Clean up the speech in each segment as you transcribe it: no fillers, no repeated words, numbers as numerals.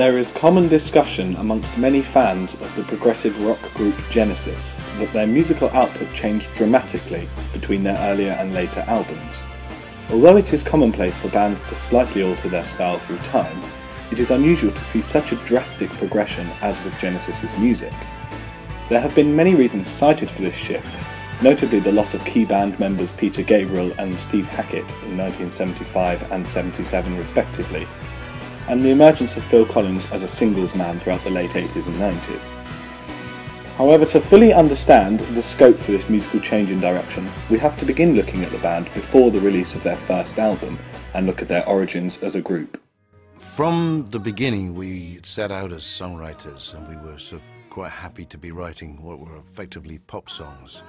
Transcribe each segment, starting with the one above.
There is common discussion amongst many fans of the progressive rock group Genesis that their musical output changed dramatically between their earlier and later albums. Although it is commonplace for bands to slightly alter their style through time, it is unusual to see such a drastic progression as with Genesis's music. There have been many reasons cited for this shift, notably the loss of key band members Peter Gabriel and Steve Hackett in 1975 and 77 respectively, and the emergence of Phil Collins as a singles man throughout the late 80s and 90s. However, to fully understand the scope for this musical change in direction, we have to begin looking at the band before the release of their first album and look at their origins as a group. From the beginning, we set out as songwriters, and we were sort of quite happy to be writing what were effectively pop songs.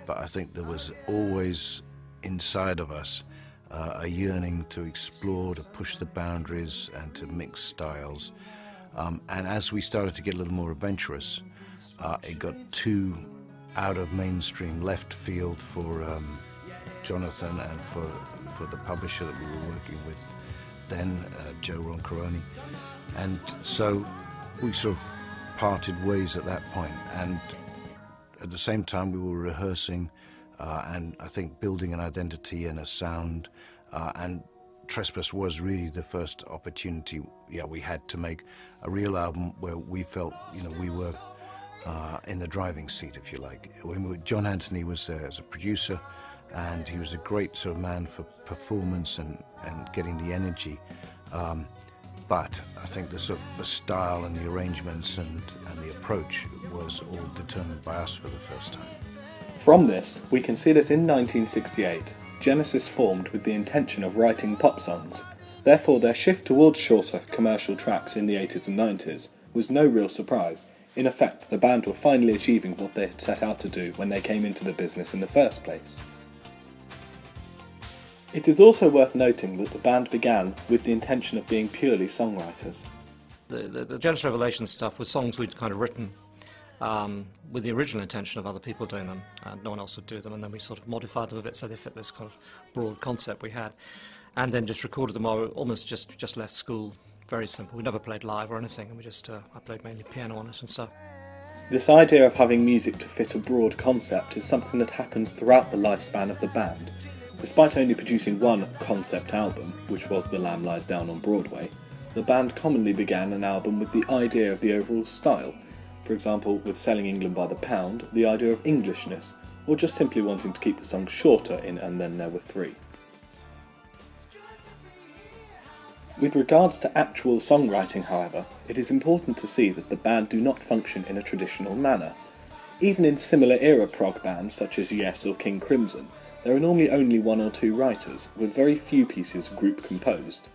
But I think there was always inside of us a yearning to explore, to push the boundaries and to mix styles. And as we started to get a little more adventurous, it got too out of mainstream left field for Jonathan and for the publisher that we were working with then, Joe Roncaroni. And so we sort of parted ways at that point. And at the same time we were rehearsing and I think building an identity and a sound, and Trespass was really the first opportunity we had to make a real album where we felt we were in the driving seat, if you like. John Anthony was there as a producer, and he was a great sort of man for performance and getting the energy. But I think the style and the arrangements and the approach was all determined by us for the first time. From this, we can see that in 1968, Genesis formed with the intention of writing pop songs. Therefore, their shift towards shorter, commercial tracks in the 80s and 90s was no real surprise. In effect, the band were finally achieving what they had set out to do when they came into the business in the first place. It is also worth noting that the band began with the intention of being purely songwriters. The Genesis Revelation stuff was songs we'd kind of written with the original intention of other people doing them, and no one else would do them, and then we sort of modified them a bit so they fit this kind of broad concept we had, and then just recorded them while we almost just left school. Very simple. We never played live or anything, and I played mainly piano on it and stuff. This idea of having music to fit a broad concept is something that happens throughout the lifespan of the band. Despite only producing one concept album, which was The Lamb Lies Down on Broadway, the band commonly began an album with the idea of the overall style. For example, with Selling England by the Pound, the idea of Englishness, or just simply wanting to keep the song shorter in And Then There Were Three. With regards to actual songwriting, however, it is important to see that the band do not function in a traditional manner. Even in similar era prog bands such as Yes or King Crimson, there are normally only one or two writers, with very few pieces group composed.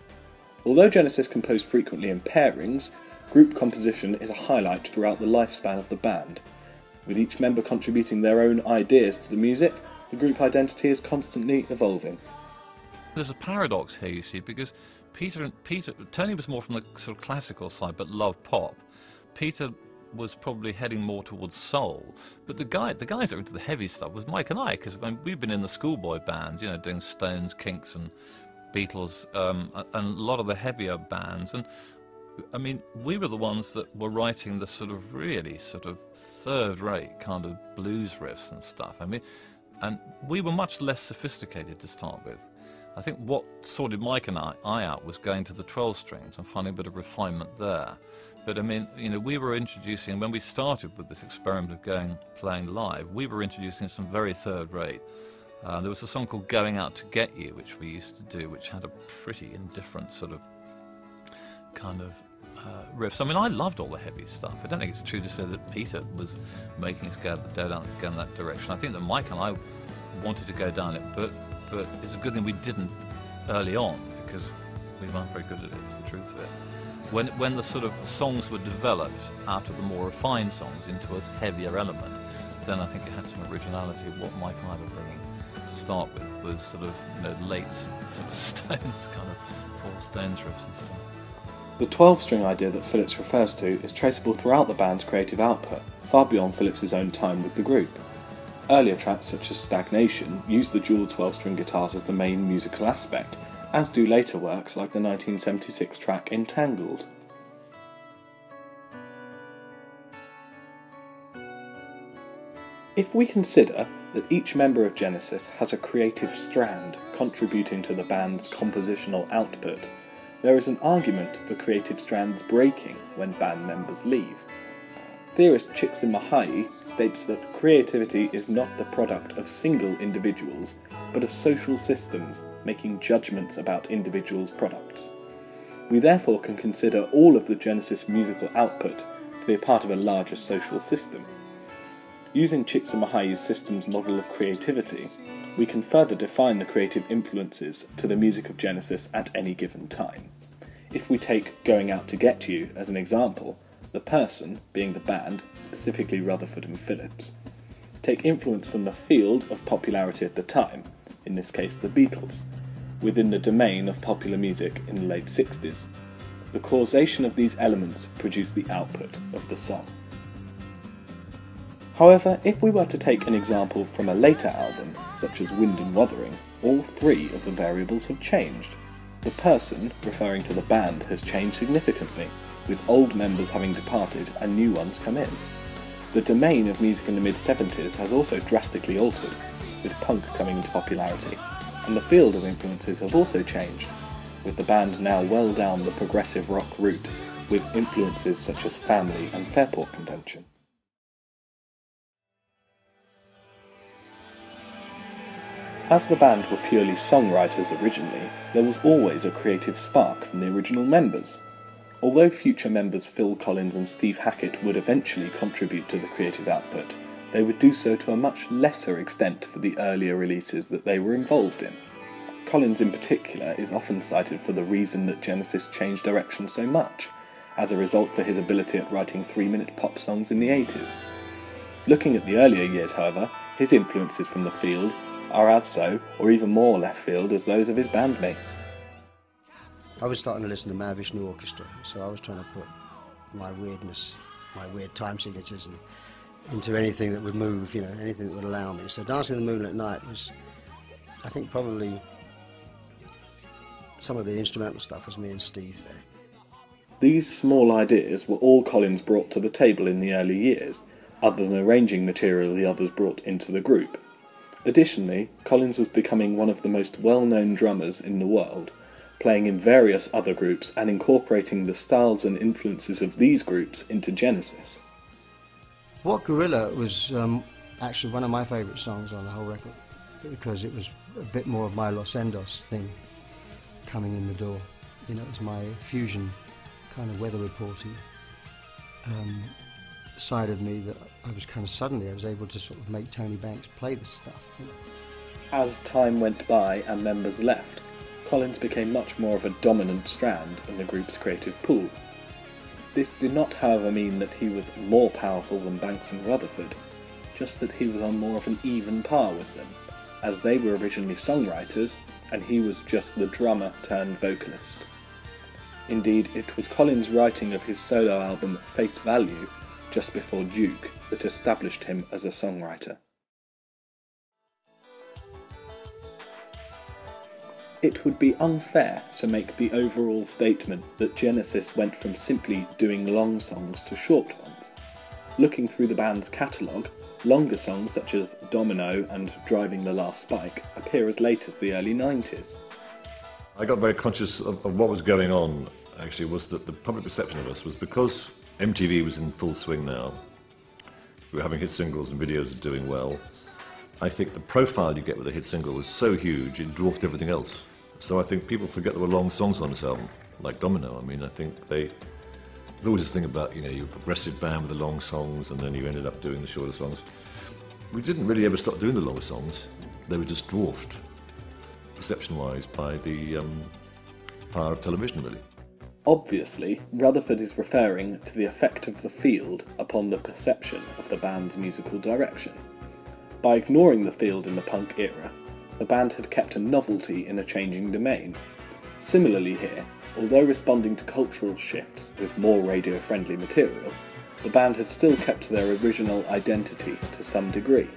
Although Genesis composed frequently in pairings, group composition is a highlight throughout the lifespan of the band. With each member contributing their own ideas to the music, the group identity is constantly evolving. There's a paradox here, you see, because Tony was more from the sort of classical side but loved pop. Peter was probably heading more towards soul, but the guys that were into the heavy stuff was Mike and I, because we've been in the schoolboy bands, doing Stones, Kinks and Beatles, and a lot of the heavier bands, and I mean, we were the ones that were writing the sort of really sort of third-rate kind of blues riffs and stuff. I mean, and we were much less sophisticated to start with. I think what sorted Mike and I out was going to the 12 strings and finding a bit of refinement there. But I mean, we were introducing, when we started with this experiment of playing live, we were introducing some very third-rate. There was a song called Going Out to Get You, which we used to do, which had a pretty indifferent sort of kind of riffs. I mean, I loved all the heavy stuff. I don't think it's true to say that Peter was making us go down that direction. I think that Mike and I wanted to go down it, but it's a good thing we didn't early on, because we weren't very good at it, is the truth of it. When the sort of songs were developed out of the more refined songs into a heavier element, then I think it had some originality. What Mike and I were bringing to start with was sort of late sort of Stones, kind of Paul Stones riffs and stuff. The 12-string idea that Phillips refers to is traceable throughout the band's creative output, far beyond Phillips's own time with the group. Earlier tracks such as Stagnation use the dual 12-string guitars as the main musical aspect, as do later works like the 1976 track Entangled. If we consider that each member of Genesis has a creative strand contributing to the band's compositional output, there is an argument for creative strands breaking when band members leave. Theorist Csikszentmihalyi states that creativity is not the product of single individuals, but of social systems making judgments about individuals' products. We therefore can consider all of the Genesis musical output to be a part of a larger social system. Using Csikszentmihalyi's systems model of creativity, we can further define the creative influences to the music of Genesis at any given time. If we take Going Out to Get You as an example, the person, being the band, specifically Rutherford and Phillips, take influence from the field of popularity at the time, in this case the Beatles, within the domain of popular music in the late 60s. The causation of these elements produced the output of the song. However, if we were to take an example from a later album, such as Wind and Wuthering, all three of the variables have changed. The person, referring to the band, has changed significantly, with old members having departed and new ones come in. The domain of music in the mid-70s has also drastically altered, with punk coming into popularity, and the field of influences have also changed, with the band now well down the progressive rock route, with influences such as Family and Fairport Convention. As the band were purely songwriters originally, there was always a creative spark from the original members. Although future members Phil Collins and Steve Hackett would eventually contribute to the creative output, they would do so to a much lesser extent for the earlier releases that they were involved in. Collins in particular is often cited for the reason that Genesis changed direction so much, as a result for his ability at writing 3-minute pop songs in the 80s. Looking at the earlier years, however, his influences from the field are as so, or even more left field, as those of his bandmates. I was starting to listen to Mahavishnu Orchestra, so I was trying to put my weirdness, my weird time signatures into anything that would move, anything that would allow me. So Dancing in the Moonlit Night was, I think probably some of the instrumental stuff was me and Steve there. These small ideas were all Collins brought to the table in the early years, other than arranging material the others brought into the group. Additionally, Collins was becoming one of the most well-known drummers in the world, playing in various other groups and incorporating the styles and influences of these groups into Genesis. What Gorilla was actually one of my favourite songs on the whole record, because it was a bit more of my Los Endos thing coming in the door. It was my fusion kind of weather reporting side of me that I was able to sort of make Tony Banks play this stuff. As time went by and members left, Collins became much more of a dominant strand in the group's creative pool. This did not, however, mean that he was more powerful than Banks and Rutherford, just that he was on more of an even par with them, as they were originally songwriters and he was just the drummer turned vocalist. Indeed, it was Collins' writing of his solo album Face Value just before Duke that established him as a songwriter. It would be unfair to make the overall statement that Genesis went from simply doing long songs to short ones. Looking through the band's catalogue, longer songs such as Domino and Driving the Last Spike appear as late as the early 90s. I got very conscious of what was going on, actually, was that the public perception of us was because MTV was in full swing now. We were having hit singles and videos doing well. I think the profile you get with a hit single was so huge, it dwarfed everything else. So I think people forget there were long songs on this album, like Domino. I mean, I think there's always this thing about, you're a progressive band with the long songs and then you ended up doing the shorter songs. We didn't really ever stop doing the longer songs. They were just dwarfed, perception-wise, by the power of television, really. Obviously, Rutherford is referring to the effect of the field upon the perception of the band's musical direction. By ignoring the field in the punk era, the band had kept a novelty in a changing domain. Similarly here, although responding to cultural shifts with more radio-friendly material, the band had still kept their original identity to some degree,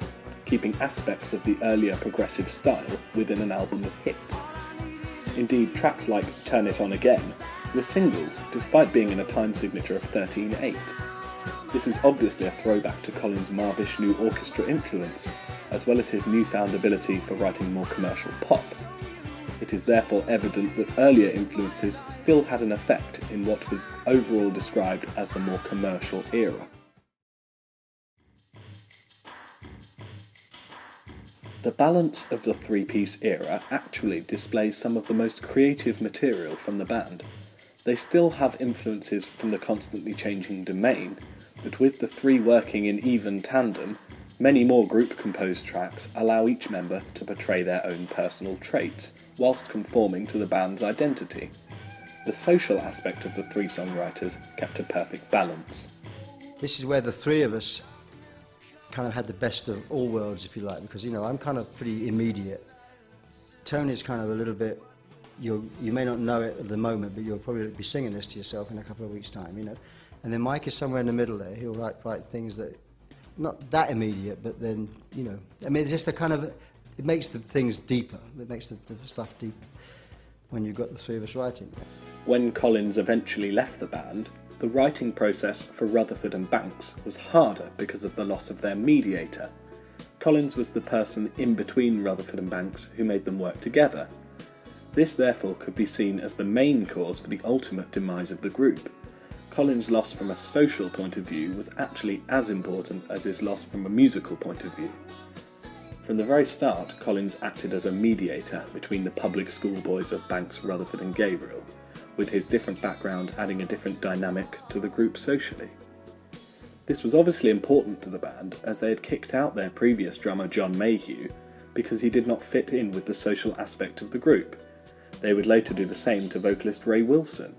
keeping aspects of the earlier progressive style within an album of hits. Indeed, tracks like Turn It On Again were singles, despite being in a time signature of 13/8. This is obviously a throwback to Collins' Marvish New Orchestra influence, as well as his newfound ability for writing more commercial pop. It is therefore evident that earlier influences still had an effect in what was overall described as the more commercial era. The balance of the three-piece era actually displays some of the most creative material from the band. They still have influences from the constantly changing domain, but with the three working in even tandem, many more group-composed tracks allow each member to portray their own personal traits, whilst conforming to the band's identity. The social aspect of the three songwriters kept a perfect balance. This is where the three of us kind of had the best of all worlds, if you like, because, you know, I'm kind of pretty immediate. Tony's kind of a little bit, you may not know it at the moment, but you'll probably be singing this to yourself in a couple of weeks' time, you know. And then Mike is somewhere in the middle there. He'll write things that, not that immediate, but then, you know, I mean, it's just a kind of, it makes the things deeper. It makes the stuff deeper when you've got the three of us writing. When Collins eventually left the band, the writing process for Rutherford and Banks was harder because of the loss of their mediator. Collins was the person in between Rutherford and Banks who made them work together. This therefore could be seen as the main cause for the ultimate demise of the group. Collins' loss from a social point of view was actually as important as his loss from a musical point of view. From the very start, Collins acted as a mediator between the public schoolboys of Banks, Rutherford and Gabriel, with his different background adding a different dynamic to the group socially. This was obviously important to the band, as they had kicked out their previous drummer John Mayhew because he did not fit in with the social aspect of the group. They would later do the same to vocalist Ray Wilson.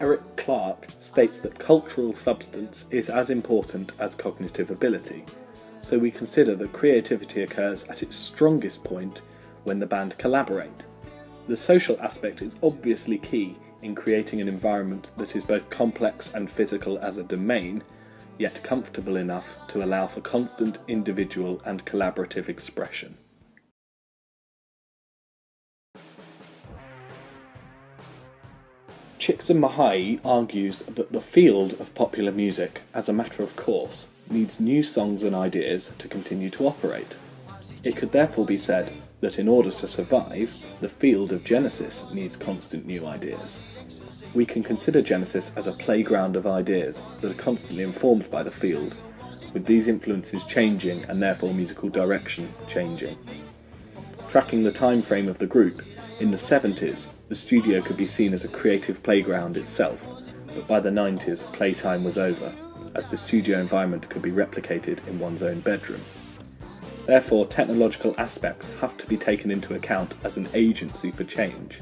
Eric Clark states that cultural substance is as important as cognitive ability, so we consider that creativity occurs at its strongest point when the band collaborate. The social aspect is obviously key in creating an environment that is both complex and physical as a domain, yet comfortable enough to allow for constant individual and collaborative expression. Csikszentmihalyi argues that the field of popular music, as a matter of course, needs new songs and ideas to continue to operate. It could therefore be said that in order to survive, the field of Genesis needs constant new ideas. We can consider Genesis as a playground of ideas that are constantly informed by the field, with these influences changing and therefore musical direction changing. Tracking the time frame of the group, in the 70s, the studio could be seen as a creative playground itself, but by the 90s, playtime was over, as the studio environment could be replicated in one's own bedroom. Therefore, technological aspects have to be taken into account as an agency for change.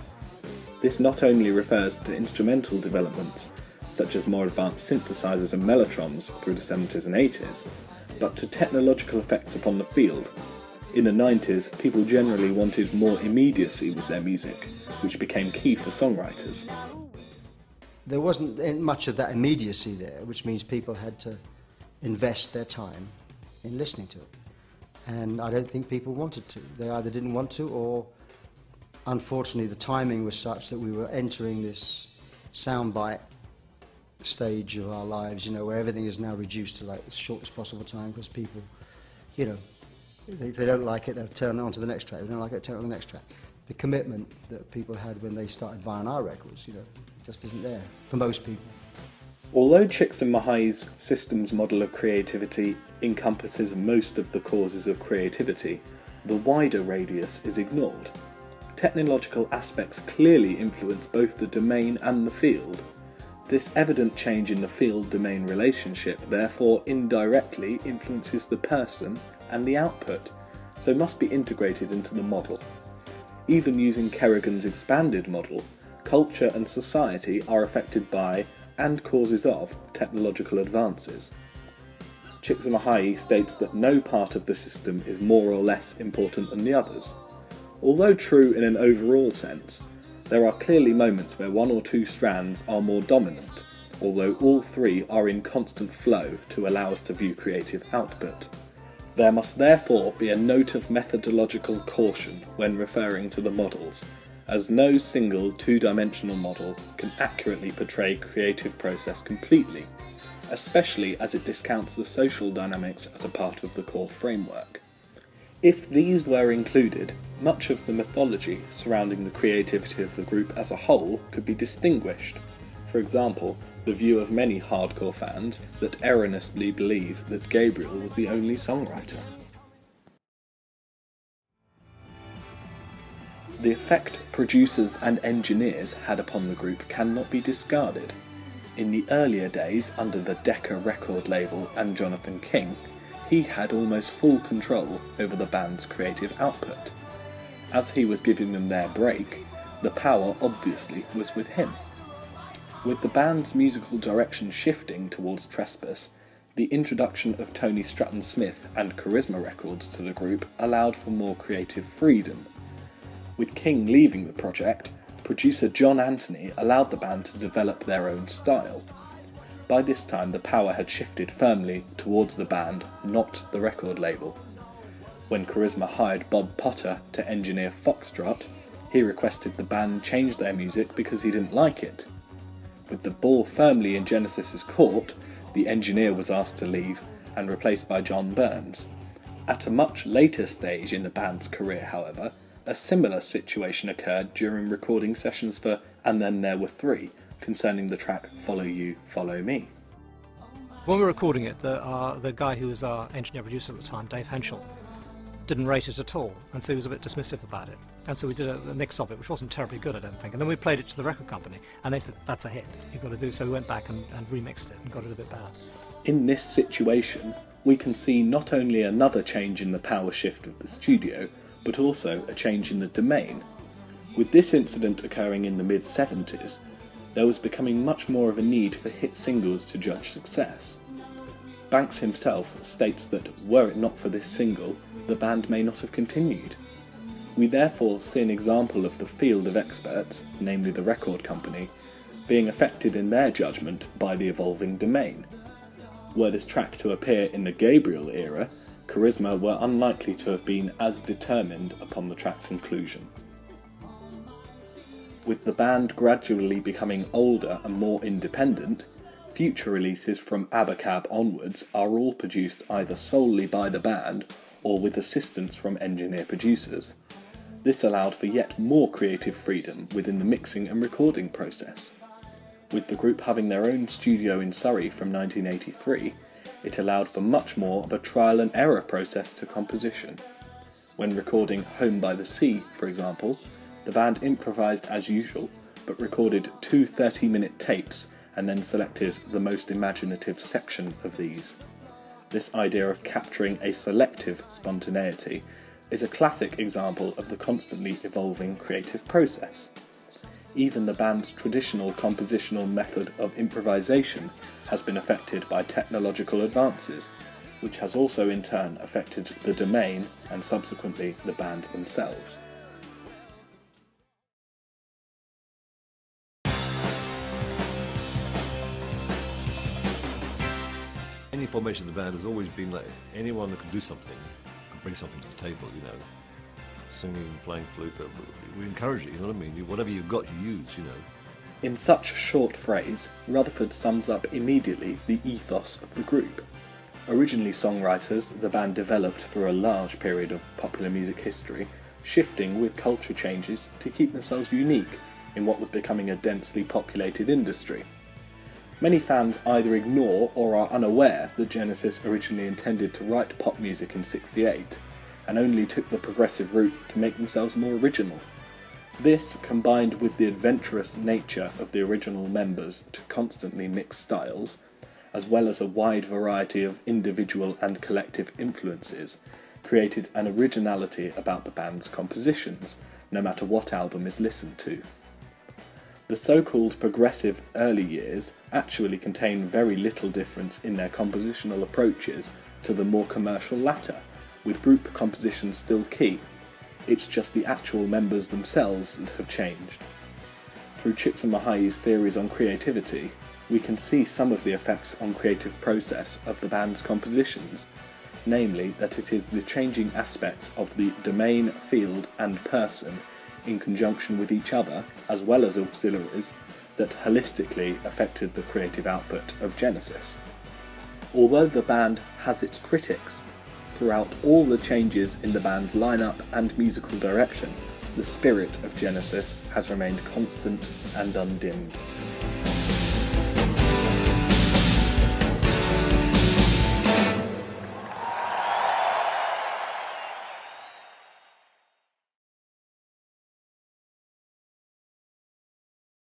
This not only refers to instrumental developments, such as more advanced synthesizers and mellotrons through the 70s and 80s, but to technological effects upon the field. In the 90s, people generally wanted more immediacy with their music, which became key for songwriters. There wasn't much of that immediacy there, which means people had to invest their time in listening to it. And I don't think people wanted to. They either didn't want to, or unfortunately the timing was such that we were entering this soundbite stage of our lives, you know, where everything is now reduced to like the shortest possible time, because people, you know, if they don't like it, they'll turn on to the next track. If they don't like it, turn on to the next track. The commitment that people had when they started buying our records, you know, just isn't there for most people. Although Csikszentmihalyi's systems model of creativity encompasses most of the causes of creativity, the wider radius is ignored. Technological aspects clearly influence both the domain and the field. This evident change in the field-domain relationship therefore indirectly influences the person and the output, so must be integrated into the model. Even using Kerrigan's expanded model, culture and society are affected by and causes of technological advances. Csikszentmihalyi states that no part of the system is more or less important than the others. Although true in an overall sense, there are clearly moments where one or two strands are more dominant, although all three are in constant flow to allow us to view creative output. There must therefore be a note of methodological caution when referring to the models, as no single two-dimensional model can accurately portray creative process completely, especially as it discounts the social dynamics as a part of the core framework. If these were included, much of the mythology surrounding the creativity of the group as a whole could be distinguished. For example, the view of many hardcore fans that erroneously believe that Gabriel was the only songwriter. The effect producers and engineers had upon the group cannot be discarded. In the earlier days, under the Decca record label and Jonathan King, he had almost full control over the band's creative output. As he was giving them their break, the power obviously was with him. With the band's musical direction shifting towards Trespass, the introduction of Tony Stratton Smith and Charisma Records to the group allowed for more creative freedom. With King leaving the project, producer John Anthony allowed the band to develop their own style. By this time, the power had shifted firmly towards the band, not the record label. When Charisma hired Bob Potter to engineer Foxtrot, he requested the band change their music because he didn't like it. With the ball firmly in Genesis's court, the engineer was asked to leave and replaced by John Burns. At a much later stage in the band's career, however, a similar situation occurred during recording sessions for And Then There Were Three, concerning the track Follow You, Follow Me. When we were recording it, the guy who was our engineer-producer at the time, Dave Henschel, didn't rate it at all, and so he was a bit dismissive about it. And so we did a mix of it, which wasn't terribly good, I don't think. And then we played it to the record company, and they said, that's a hit, you've got to do it. So we went back and remixed it and got it a bit better. In this situation, we can see not only another change in the power shift of the studio, but also a change in the domain. With this incident occurring in the mid-70s, there was becoming much more of a need for hit singles to judge success. Banks himself states that were it not for this single, the band may not have continued. We therefore see an example of the field of experts, namely the record company, being affected in their judgment by the evolving domain. Were this track to appear in the Gabriel era, Charisma were unlikely to have been as determined upon the track's inclusion. With the band gradually becoming older and more independent, future releases from Abacab onwards are all produced either solely by the band or with assistance from engineer-producers. This allowed for yet more creative freedom within the mixing and recording process. With the group having their own studio in Surrey from 1983, it allowed for much more of a trial and error process to composition. When recording Home by the Sea, for example, the band improvised as usual, but recorded 2 30-minute tapes and then selected the most imaginative section of these. This idea of capturing a selective spontaneity is a classic example of the constantly evolving creative process. Even the band's traditional compositional method of improvisation has been affected by technological advances, which has also in turn affected the domain and subsequently the band themselves. Any formation of the band has always been like anyone that can do something, can bring something to the table, you know. Singing, playing flute, but we encourage it, you know what I mean? Whatever you've got, you use, you know. In such a short phrase, Rutherford sums up immediately the ethos of the group. Originally songwriters, the band developed through a large period of popular music history, shifting with culture changes to keep themselves unique in what was becoming a densely populated industry. Many fans either ignore or are unaware that Genesis originally intended to write pop music in '68, and only took the progressive route to make themselves more original. This, combined with the adventurous nature of the original members to constantly mix styles, as well as a wide variety of individual and collective influences, created an originality about the band's compositions, no matter what album is listened to. The so-called progressive early years actually contain very little difference in their compositional approaches to the more commercial latter, with group composition still key. It's just the actual members themselves that have changed. Through Csikszentmihalyi's theories on creativity, we can see some of the effects on creative process of the band's compositions, namely that it is the changing aspects of the domain, field and person in conjunction with each other, as well as auxiliaries, that holistically affected the creative output of Genesis. Although the band has its critics, throughout all the changes in the band's lineup and musical direction, the spirit of Genesis has remained constant and undimmed.